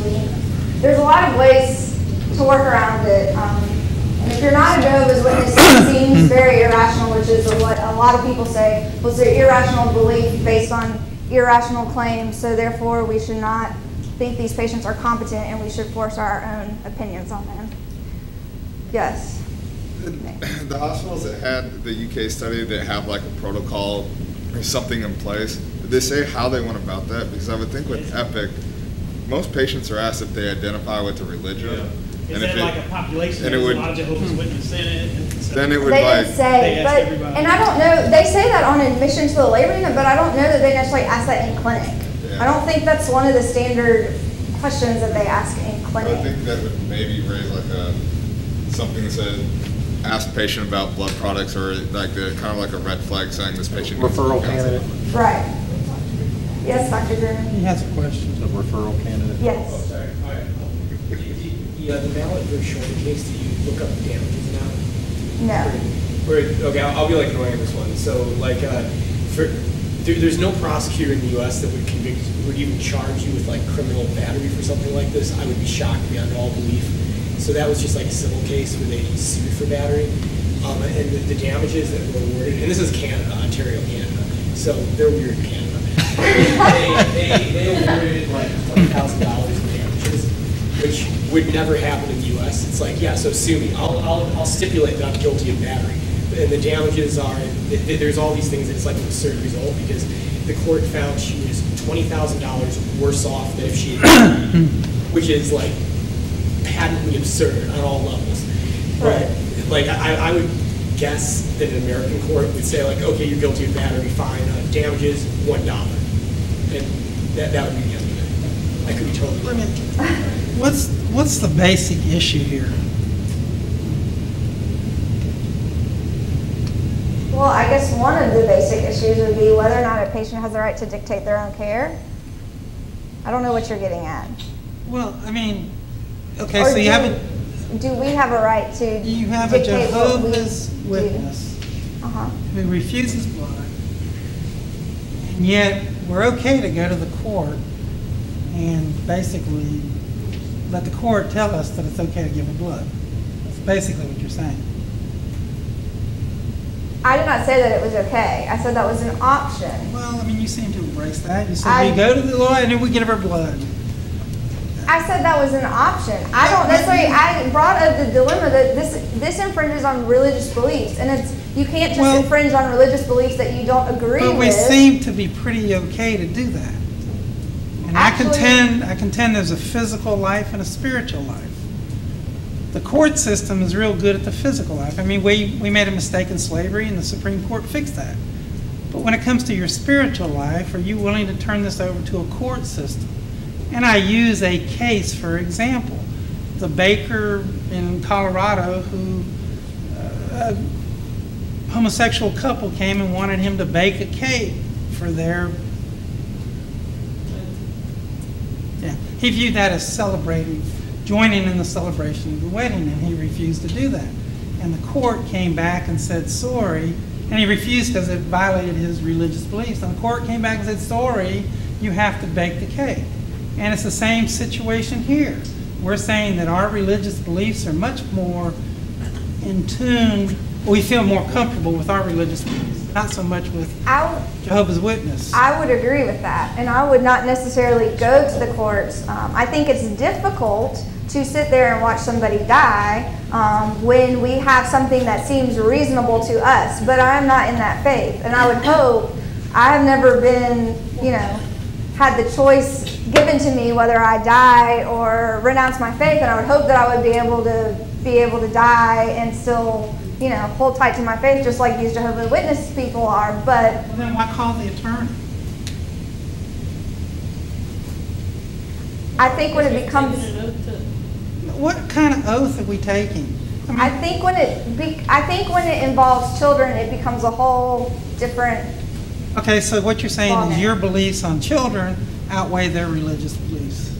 There's a lot of ways to work around it. And if you're not a Jehovah's Witness, it seems very irrational, which is what a lot of people say. Well, it's an irrational belief based on irrational claims, so therefore we should not think these patients are competent, and we should force our own opinions on them. Yes. The hospitals that had the UK study that have like a protocol or something in place, did they say how they went about that? Because I would think with EPIC, most patients are asked if they identify with a religion. Is And that if like a population? and it There's would- a lot of Jehovah's Witnesses in it. And stuff. then it would They like, didn't say, They asked but, everybody. and I don't know, they say that on admission to the labor unit, but I don't know that they necessarily ask that in clinic. Yeah. I don't think that's one of the standard questions that they ask in I clinic. think that would maybe raise like something that said, ask the patient about blood products, or like kind of like a red flag saying this patient needs Referral counseling. candidate. Right. Yes, Dr. Green? He has a question. A referral candidate. Yes. Sorry. All right. The mallet shorter case, do you look up the damages now? No. Okay, I'll be like annoying on this one. So like, there's no prosecutor in the U.S. that would convict, would even charge you with like criminal battery for something like this. I would be shocked beyond all belief. So that was just like a civil case where they sued for battery. And the damages that were awarded, and this is Canada, Ontario, Canada. So they're weird in Canada. They awarded like $20,000 in damages, which would never happen in the U.S. It's like, yeah, so sue me. I'll stipulate that I'm guilty of battery. And the damages are, there's all these things that's like an absurd result because the court found she was $20,000 worse off than if she had, which is like patently absurd on all levels. But like, I would guess that an American court would say like, okay, you're guilty of battery, fine, damages, $1. And that would be the end of it. I could be totally wrong. What's the basic issue here? Well, I guess one of the basic issues would be whether or not a patient has the right to dictate their own care. I don't know what you're getting at. Well, I mean, okay, Or so you have a do we have a right to you have a dictate what we Jehovah's do? Witness Uh-huh. who refuses blood, and yet we're okay to go to the court and basically let the court tell us that it's okay to give her blood. That's basically what you're saying. I did not say that it was okay. I said that was an option. Well, I mean, you seem to embrace that. You said we go to the lawyer and then we give her blood. I said that was an option. I don't necessarily, I brought up the dilemma that this infringes on religious beliefs, and you can't just infringe on religious beliefs that you don't agree with. But we seem to be pretty okay to do that. And Actually, I contend there's a physical life and a spiritual life. The court system is real good at the physical life. I mean, we made a mistake in slavery and the Supreme Court fixed that. But when it comes to your spiritual life, are you willing to turn this over to a court system? And I use a case, for example, the baker in Colorado who, a homosexual couple came and wanted him to bake a cake for their, he viewed that as celebrating, joining in the celebration of the wedding, and he refused to do that. And the court came back and said sorry, and he refused because it violated his religious beliefs. And the court came back and said, sorry, you have to bake the cake. And it's the same situation here. We're saying that our religious beliefs are much more in tune, we feel more comfortable with our religious beliefs, not so much with Jehovah's Witness. I would agree with that, and I would not necessarily go to the courts. I think it's difficult to sit there and watch somebody die when we have something that seems reasonable to us, but I'm not in that faith, and I would hope, I have never been, had the choice given to me whether I die or renounce my faith, and I would hope that I would be able to die and still, hold tight to my faith just like these Jehovah's Witness people are. But well, then why call the attorney? I think when it becomes, what kind of oath are we taking? I think when it involves children, it becomes a whole different. Okay, so what you're saying is ballgame. your beliefs on children outweigh their religious beliefs.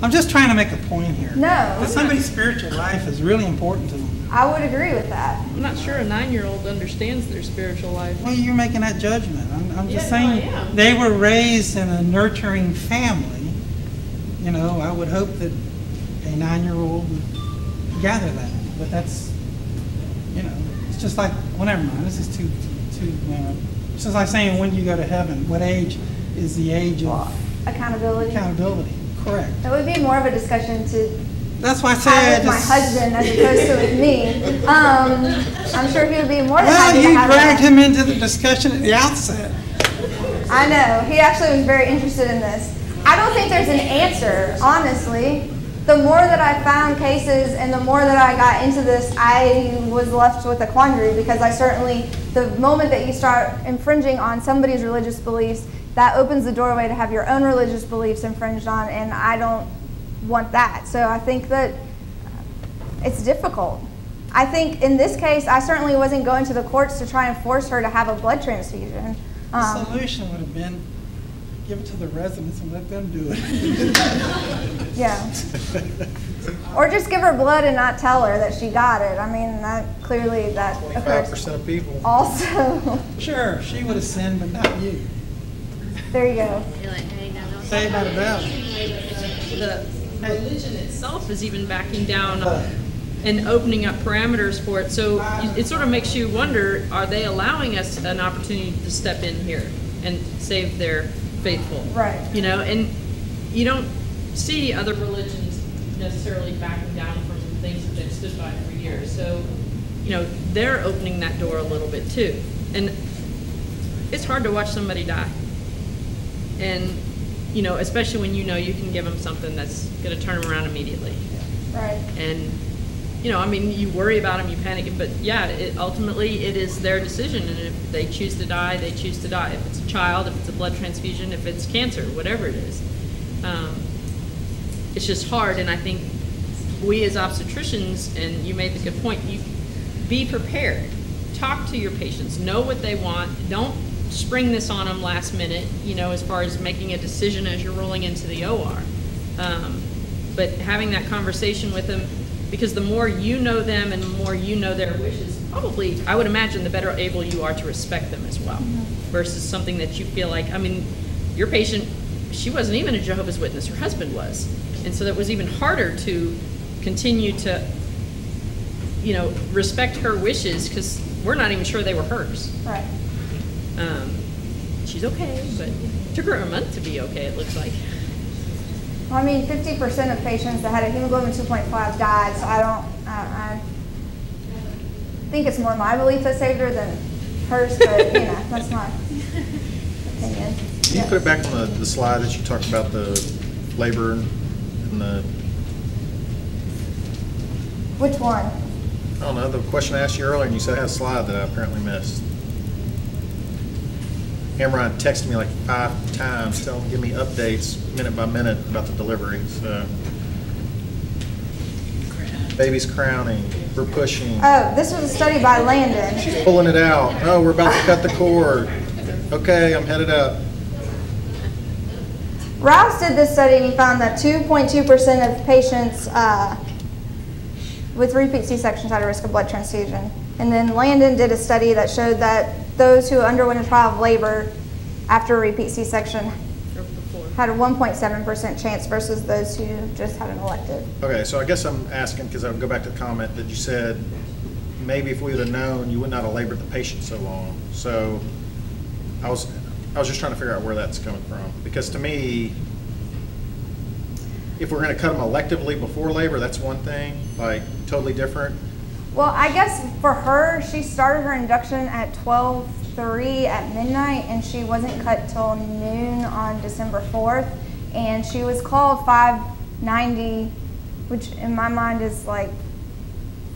I'm just trying to make a point here. No. That somebody's spiritual life is really important to them. I would agree with that. I'm not sure a 9-year-old understands their spiritual life. Well, you're making that judgment. I'm just Yeah, no, saying I am. they were raised in a nurturing family. I would hope that a 9-year-old would gather that. But that's, it's just like, well, never mind. This is too it's just like saying, when do you go to heaven? What age is the age of Accountability. accountability? Correct. That would be more of a discussion That's why I have said. with my husband as opposed to with me. I'm sure he would be more than Well, happy to you have dragged that. him into the discussion at the outset. I know. He actually was very interested in this. I don't think there's an answer, honestly. The more that I found cases and the more that I got into this, I was left with a quandary because I certainly, the moment that you start infringing on somebody's religious beliefs, that opens the doorway to have your own religious beliefs infringed on, and I don't want that. So I think that it's difficult. I think in this case, I certainly wasn't going to the courts to try and force her to have a blood transfusion. The solution would have been give it to the residents and let them do it. Yeah. Or just give her blood and not tell her that she got it. I mean, clearly that occurs 25% of people. also. Sure, she would have sinned, but not you. There you go. Say about it about The religion itself is even backing down and opening up parameters for it. So it sort of makes you wonder, are they allowing us an opportunity to step in here and save their faithful? Right. You know, and you don't see other religions necessarily backing down from things that they've stood by for years. So, you know, they're opening that door a little bit too. And it's hard to watch somebody die. And, you know, especially when you know you can give them something that's going to turn them around immediately. Right. And, you know, I mean, you worry about them, you panic, but yeah, ultimately it is their decision. And if they choose to die, they choose to die. If it's a child, if it's a blood transfusion, if it's cancer, whatever it is. It's just hard. And I think we as obstetricians, and you made the good point, you be prepared. Talk to your patients. Know what they want. Don't spring this on them last minute, you know, as far as making a decision as you're rolling into the OR. But having that conversation with them, because the more you know them and the more you know their wishes, probably, I would imagine, the better able you are to respect them as well, versus something that you feel like, I mean, your patient, she wasn't even a Jehovah's Witness, her husband was. And so that was even harder to continue to, you know, respect her wishes, because we're not even sure they were hers. Right. She's okay, but it took her a month to be okay, it looks like. Well, I mean, 50% of patients that had a hemoglobin 2.5 died, so I think it's more my belief that saved her than hers, but, you know, that's my opinion. Can you put it back on the slide that you talked about the labor and the... Which one? I don't know, the question I asked you earlier, and you said I had a slide that I apparently missed. Amron texted me like 5 times, telling me, give me updates minute by minute about the delivery. So, baby's crowning, we're pushing. Oh, this was a study by Landon. She's pulling it out. Oh, we're about to cut the cord. Okay, I'm headed up. Rouse did this study and he found that 2.2% of patients with repeat C-sections had a risk of blood transfusion. And then Landon did a study that showed that those who underwent a trial of labor after a repeat C-section had a 1.7% chance versus those who just had an elective. Okay, so I guess I'm asking, because I'll go back to the comment that you said, maybe if we would have known, you would not have labored the patient so long. So I was just trying to figure out where that's coming from. Because to me, if we're going to cut them electively before labor, that's one thing, like totally different. Well, I guess for her, she started her induction at 12:03 at midnight, and she wasn't cut till noon on December 4th. And she was called 5:90, which in my mind is like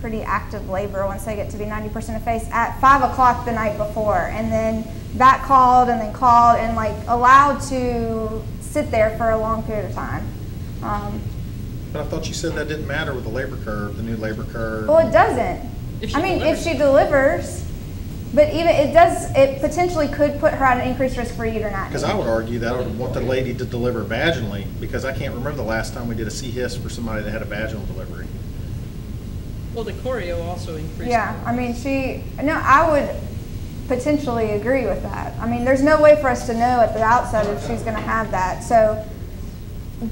pretty active labor once they get to be 90% of face, at 5 o'clock the night before. And then that called and then called and like allowed to sit there for a long period of time. But I thought you said that didn't matter with the labor curve, the new labor curve. Well, it doesn't. If she delivers, but even it potentially could put her at an increased risk for uterine. Because I would argue that I would want the lady to deliver vaginally, because I can't remember the last time we did a C-HIS for somebody that had a vaginal delivery. Well, the choreo also increased. Yeah, I mean, I would potentially agree with that. I mean, there's no way for us to know at the outset if she's going to have that. So,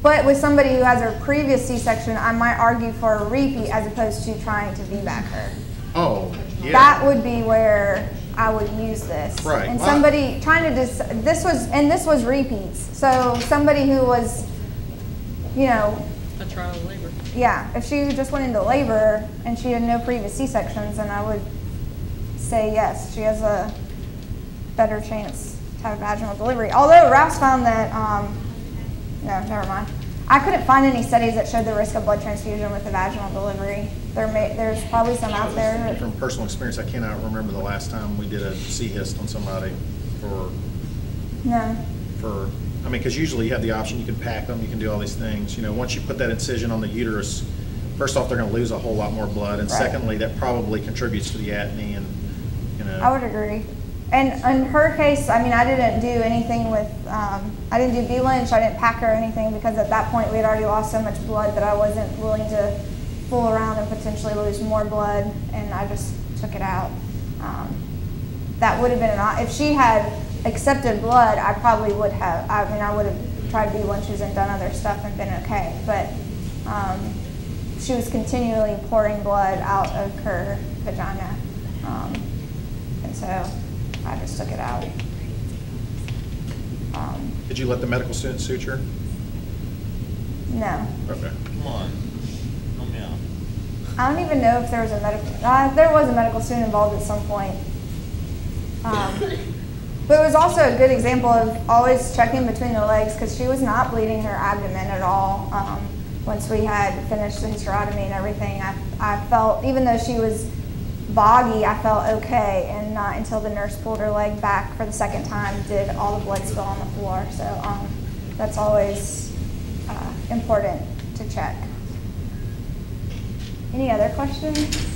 but with somebody who has a previous C-section, I might argue for a repeat as opposed to trying to VBAC her. Oh, yeah. That would be where I would use this. Right. And somebody trying to this was repeats. So somebody who was, you know, A trial of labor. yeah, if she just went into labor and she had no previous C-sections, then I would say yes, she has a better chance to have vaginal delivery. Although Rouse found that, no, never mind. I couldn't find any studies that showed the risk of blood transfusion with the vaginal delivery. There's probably some out there. From personal experience, I cannot remember the last time we did a C-hist on somebody No. I mean, because usually you have the option, you can pack them, you can do all these things. You know, once you put that incision on the uterus, first off, they're going to lose a whole lot more blood, and Right. secondly, that probably contributes to the atony, and, you know. I would agree. And in her case, I mean, I didn't do anything with, I didn't do B-Lynch, I didn't pack her or anything, because at that point we had already lost so much blood that I wasn't willing to fool around and potentially lose more blood, and I just took it out. That would have been if she had accepted blood, I probably would have, I mean, I would have tried B-Lynches and done other stuff and been okay, but she was continually pouring blood out of her vagina, and so I just took it out. Did you let the medical student suture? No. Okay. Come on. Help me out. I don't even know if there was a medical student involved at some point. But it was also a good example of always checking between the legs, because she was not bleeding her abdomen at all. Once we had finished the hysterotomy and everything, I felt, even though she was boggy, I felt okay, and not until the nurse pulled her leg back for the second time did all the blood spill on the floor. So that's always important to check. Any other questions?